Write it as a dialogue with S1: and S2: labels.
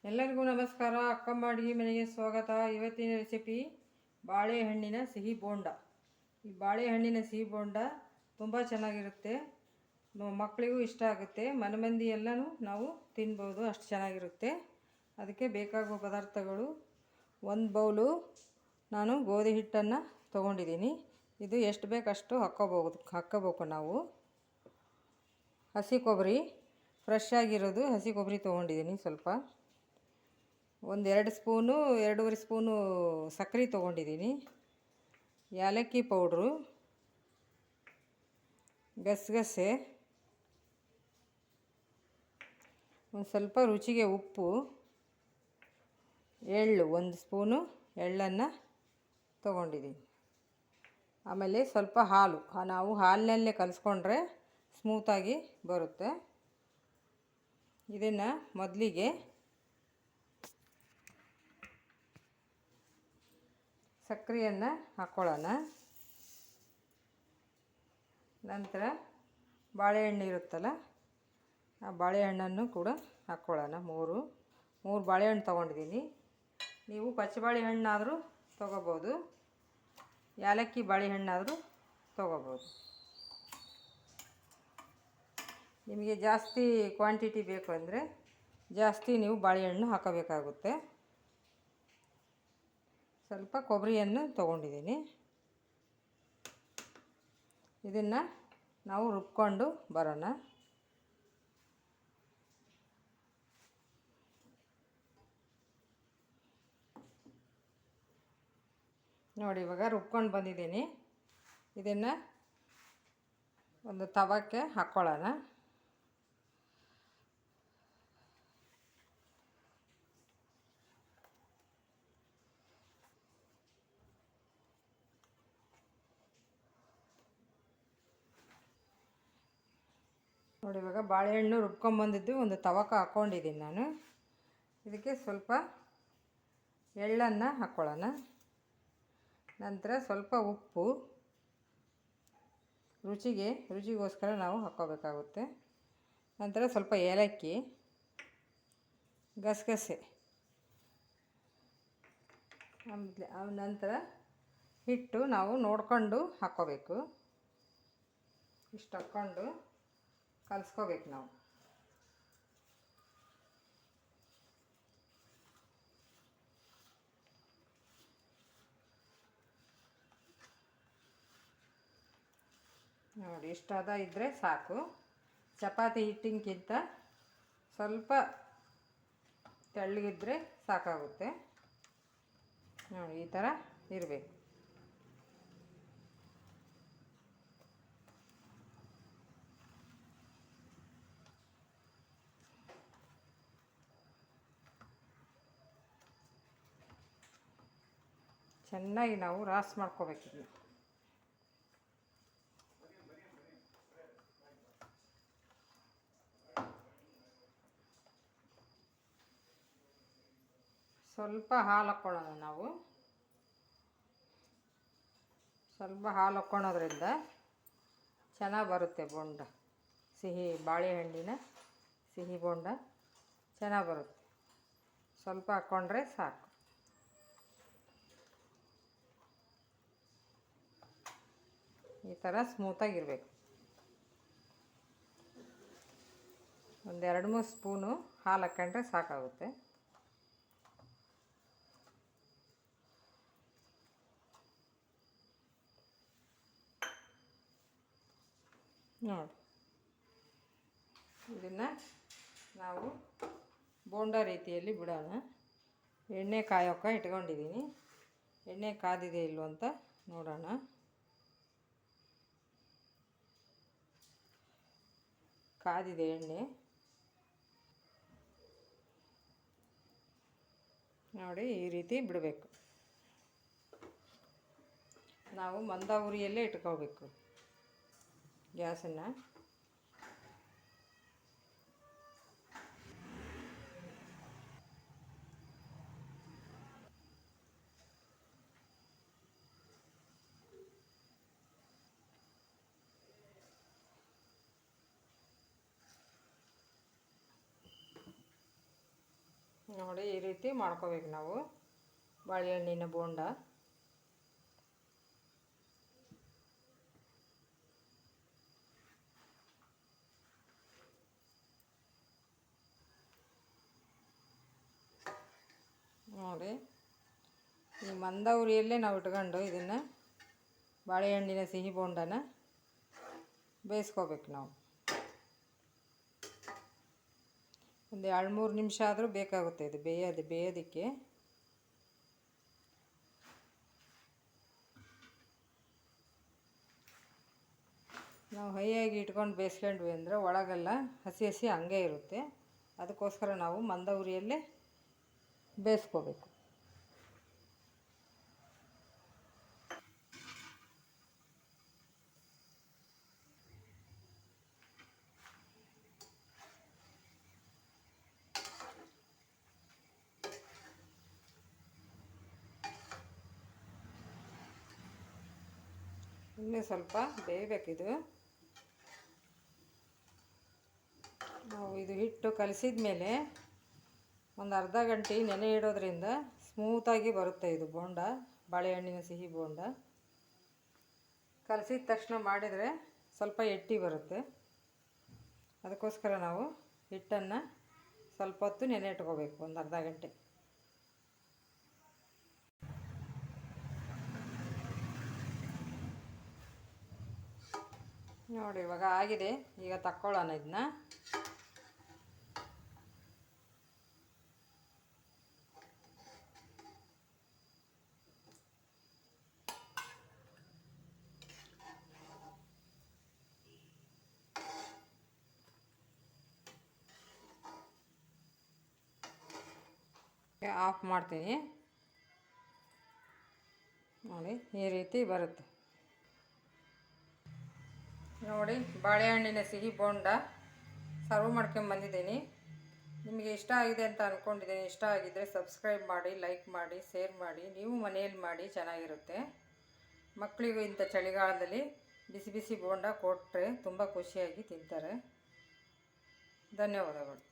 S1: ಎಲ್ಲರಿಗೂ ನಮಸ್ಕಾರ. ಅಕ್ಕಮ್ಮ ಅಡುಗೆ ಮನೆಗೆ ಸ್ವಾಗತ. ಇವತ್ತಿನ ರೆಸಿಪಿ ಬಾಳೆಹಣ್ಣಿನ ಸಿಹಿ ಬೋಂಡ. ಈ ಬಾಳೆಹಣ್ಣಿನ ಸಿಹಿ ಬೋಂಡ ತುಂಬ ಚೆನ್ನಾಗಿರುತ್ತೆ, ಮಕ್ಕಳಿಗೂ ಇಷ್ಟ ಆಗುತ್ತೆ, ಮನೆ ಮಂದಿ ಎಲ್ಲನೂ ನಾವು ತಿನ್ಬೋದು, ಅಷ್ಟು ಚೆನ್ನಾಗಿರುತ್ತೆ. ಅದಕ್ಕೆ ಬೇಕಾಗುವ ಪದಾರ್ಥಗಳು: 1 ಬೌಲು ನಾನು ಗೋಧಿ ಹಿಟ್ಟನ್ನು ತೊಗೊಂಡಿದ್ದೀನಿ. ಇದು ಎಷ್ಟು ಬೇಕಷ್ಟು ಹಾಕ್ಕೋಬೇಕು ನಾವು. ಹಸಿ ಕೊಬ್ಬರಿ, ಫ್ರೆಶ್ ಆಗಿರೋದು ಹಸಿ ಕೊಬ್ಬರಿ ತೊಗೊಂಡಿದ್ದೀನಿ. ಸ್ವಲ್ಪ 1-2 ಸ್ಪೂನು, 2.5 ಸ್ಪೂನು ಸಕ್ಕರೆ ತೊಗೊಂಡಿದ್ದೀನಿ. ಏಲಕ್ಕಿ ಪೌಡ್ರು, ಗಸಗಸೆ, ಒಂದು ಸ್ವಲ್ಪ ರುಚಿಗೆ ಉಪ್ಪು, ಎಳ್ಳು, 1 ಸ್ಪೂನು ಎಳ್ಳನ್ನು ತೊಗೊಂಡಿದ್ದೀನಿ. ಆಮೇಲೆ ಸ್ವಲ್ಪ ಹಾಲು, ನಾವು ಹಾಲಿನಲ್ಲೇ ಕಲಿಸ್ಕೊಂಡ್ರೆ ಸ್ಮೂತಾಗಿ ಬರುತ್ತೆ. ಇದನ್ನು ಮೊದಲಿಗೆ ಸಕ್ಕರೆಯನ್ನು ಹಾಕ್ಕೊಳ್ಳೋಣ. ನಂತರ ಬಾಳೆಹಣ್ಣು ಇರುತ್ತಲ್ಲ, ಆ ಬಾಳೆಹಣ್ಣನ್ನು ಕೂಡ ಹಾಕ್ಕೊಳ್ಳೋಣ. ಮೂರು ಬಾಳೆಹಣ್ಣು ತೊಗೊಂಡಿದ್ದೀನಿ. ನೀವು ಪಚ್ಚ ಬಾಳೆಹಣ್ಣಾದರೂ ತೊಗೋಬೋದು, ಏಲಕ್ಕಿ ಬಾಳೆಹಣ್ಣಾದರೂ ತೊಗೋಬೋದು. ನಿಮಗೆ ಜಾಸ್ತಿ ಕ್ವಾಂಟಿಟಿ ಬೇಕು ಅಂದರೆ ಜಾಸ್ತಿ ನೀವು ಬಾಳೆಹಣ್ಣು ಹಾಕಬೇಕಾಗುತ್ತೆ. ಸ್ವಲ್ಪ ಕೊಬ್ಬರಿಯನ್ನು ತೊಗೊಂಡಿದ್ದೀನಿ. ಇದನ್ನು ನಾವು ರುಬ್ಕೊಂಡು ಬರೋಣ. ನೋಡಿ, ಇವಾಗ ರುಬ್ಕೊಂಡು ಬಂದಿದ್ದೀನಿ. ಇದನ್ನು ಒಂದು ತವಕ್ಕೆ ಹಾಕ್ಕೊಳ್ಳೋಣ. ನೋಡಿ, ಇವಾಗ ಬಾಳೆಹಣ್ಣು ರುಬ್ಕೊಂಬಂದಿದ್ದು ಒಂದು ತವಕ್ಕೆ ಹಾಕ್ಕೊಂಡಿದ್ದೀನಿ ನಾನು. ಇದಕ್ಕೆ ಸ್ವಲ್ಪ ಎಳ್ಳನ್ನು ಹಾಕ್ಕೊಳ್ಳೋಣ. ನಂತರ ಸ್ವಲ್ಪ ಉಪ್ಪು, ರುಚಿಗೋಸ್ಕರ ನಾವು ಹಾಕ್ಕೋಬೇಕಾಗುತ್ತೆ. ನಂತರ ಸ್ವಲ್ಪ ಏಲಕ್ಕಿ, ಗಸಗಸೆ, ನಂತರ ಹಿಟ್ಟು ನಾವು ನೋಡಿಕೊಂಡು ಹಾಕ್ಕೋಬೇಕು. ಇಷ್ಟು ಹಾಕ್ಕೊಂಡು ಕಲಿಸ್ಕೋಬೇಕು ನಾವು. ನೋಡಿ, ಇಷ್ಟಾದ ಇದ್ದರೆ ಸಾಕು. ಚಪಾತಿ ಹಿಟ್ಟಿನಕ್ಕಿಂತ ಸ್ವಲ್ಪ ತೆಳ್ಳಗಿದ್ರೆ ಸಾಕಾಗುತ್ತೆ. ನೋಡಿ, ಈ ಥರ ಇರಬೇಕು. ಚೆನ್ನಾಗಿ ನಾವು ರಾಸ್ ಮಾಡ್ಕೋಬೇಕಿದ್ನ. ಸ್ವಲ್ಪ ಹಾಲು ಹಾಕ್ಕೊಳ್ಳೋಣ ನಾವು. ಸ್ವಲ್ಪ ಹಾಲು ಹಾಕ್ಕೊಳ್ಳೋದ್ರಿಂದ ಚೆನ್ನಾಗಿ ಬರುತ್ತೆ ಬೋಂಡ. ಬಾಳೆಹಣ್ಣಿನ ಸಿಹಿ ಬೋಂಡ ಚೆನ್ನಾಗಿ ಬರುತ್ತೆ. ಸ್ವಲ್ಪ ಹಾಕ್ಕೊಂಡ್ರೆ ಸಾಕು. ಈ ಥರ ಸ್ಮೂತಾಗಿರಬೇಕು. ಒಂದು 2-3 ಸ್ಪೂನು ಹಾಲು ಹಾಕ್ಕೊಂಡ್ರೆ ಸಾಕಾಗುತ್ತೆ. ನೋಡಿ, ಇದನ್ನು ನಾವು ಬೋಂಡ ರೀತಿಯಲ್ಲಿ ಬಿಡೋಣ. ಎಣ್ಣೆ ಕಾಯೋಕೆ ಇಟ್ಕೊಂಡಿದ್ದೀನಿ. ಎಣ್ಣೆ ಕಾದಿದೆ ಇಲ್ಲೋ ಅಂತ ನೋಡೋಣ. ಕಾದಿದೆ ಎಣ್ಣೆ. ನೋಡಿ, ಈ ರೀತಿ ಬಿಡಬೇಕು. ನಾವು ಮಂದ ಉರಿಯಲ್ಲೇ ಇಟ್ಕೋಬೇಕು ಗ್ಯಾಸನ್ನು. ನೋಡಿ ಈ ರೀತಿ ಮಾಡ್ಕೋಬೇಕು ನಾವು ಬಾಳೆಹಣ್ಣಿನ ಬೋಂಡ. ನೋಡಿ ಈ ಮಂದ ಉರಿಯಲ್ಲೇ ನಾವು ಇಟ್ಕೊಂಡು ಇದನ್ನು ಬಾಳೆಹಣ್ಣಿನ ಸಿಹಿ ಬೋಂಡನ ಬೇಯಿಸ್ಕೋಬೇಕು ನಾವು. ಒಂದು 2-3 ನಿಮಿಷ ಆದರೂ ಬೇಕಾಗುತ್ತೆ ಇದು ಬೇಯೋದಕ್ಕೆ. ನಾವು ಹೈಯಾಗಿ ಇಟ್ಕೊಂಡು ಬೇಯಿಸ್ಕೊಂಡ್ವಿ ಅಂದರೆ ಒಳಗೆಲ್ಲ ಹಸಿ ಹಸಿ ಹಂಗೆ ಇರುತ್ತೆ. ಅದಕ್ಕೋಸ್ಕರ ನಾವು ಮಂದ ಉರಿಯಲ್ಲೇ ಬೇಯಿಸ್ಕೋಬೇಕು. ಇನ್ನೂ ಸ್ವಲ್ಪ ಬೇಯಬೇಕಿದು. ನಾವು ಇದು ಹಿಟ್ಟು ಕಲಸಿದ ಮೇಲೆ ಒಂದು ಅರ್ಧ ಗಂಟೆ ನೆನೆ ಇಡೋದ್ರಿಂದ ಸ್ಮೂತಾಗಿ ಬರುತ್ತೆ ಇದು ಬೋಂಡ, ಬಾಳೆಹಣ್ಣಿನ ಸಿಹಿ ಬೋಂಡ. ಕಲಸಿದ ತಕ್ಷಣ ಮಾಡಿದರೆ ಸ್ವಲ್ಪ ಎಟ್ಟಿ ಬರುತ್ತೆ. ಅದಕ್ಕೋಸ್ಕರ ನಾವು ಹಿಟ್ಟನ್ನು ಸ್ವಲ್ಪ ಹೊತ್ತು ನೆನೆ ಇಟ್ಕೋಬೇಕು, ಒಂದು ಅರ್ಧ ಗಂಟೆ. ನೋಡಿ ಇವಾಗ ಆಗಿದೆ. ಈಗ ತಕ್ಕೊಳ್ಳೋಣ ಇದನ್ನ. ಆಫ್ ಮಾಡ್ತೀನಿ. ನೋಡಿ ಈ ರೀತಿ ಬರುತ್ತೆ. ನೋಡಿ ಬಾಳೆಹಣ್ಣಿನ ಸಿಹಿ ಬೋಂಡ ಸರ್ವ್ ಮಾಡ್ಕೊಂಬಂದಿದ್ದೀನಿ. ನಿಮಗೆ ಇಷ್ಟ ಆಗಿದೆ ಅಂತ ಅಂದ್ಕೊಂಡಿದ್ದೀನಿ. ಇಷ್ಟ ಆಗಿದ್ದರೆ ಸಬ್ಸ್ಕ್ರೈಬ್ ಮಾಡಿ, ಲೈಕ್ ಮಾಡಿ, ಶೇರ್ ಮಾಡಿ. ನೀವು ಮನೆಯಲ್ಲಿ ಮಾಡಿ, ಚೆನ್ನಾಗಿರುತ್ತೆ. ಮಕ್ಕಳಿಗೂ ಇಂಥ ಚಳಿಗಾಲದಲ್ಲಿ ಬಿಸಿ ಬಿಸಿ ಬೋಂಡ ಕೊಟ್ಟರೆ ತುಂಬ ಖುಷಿಯಾಗಿ ತಿಂತಾರೆ. ಧನ್ಯವಾದಗಳು.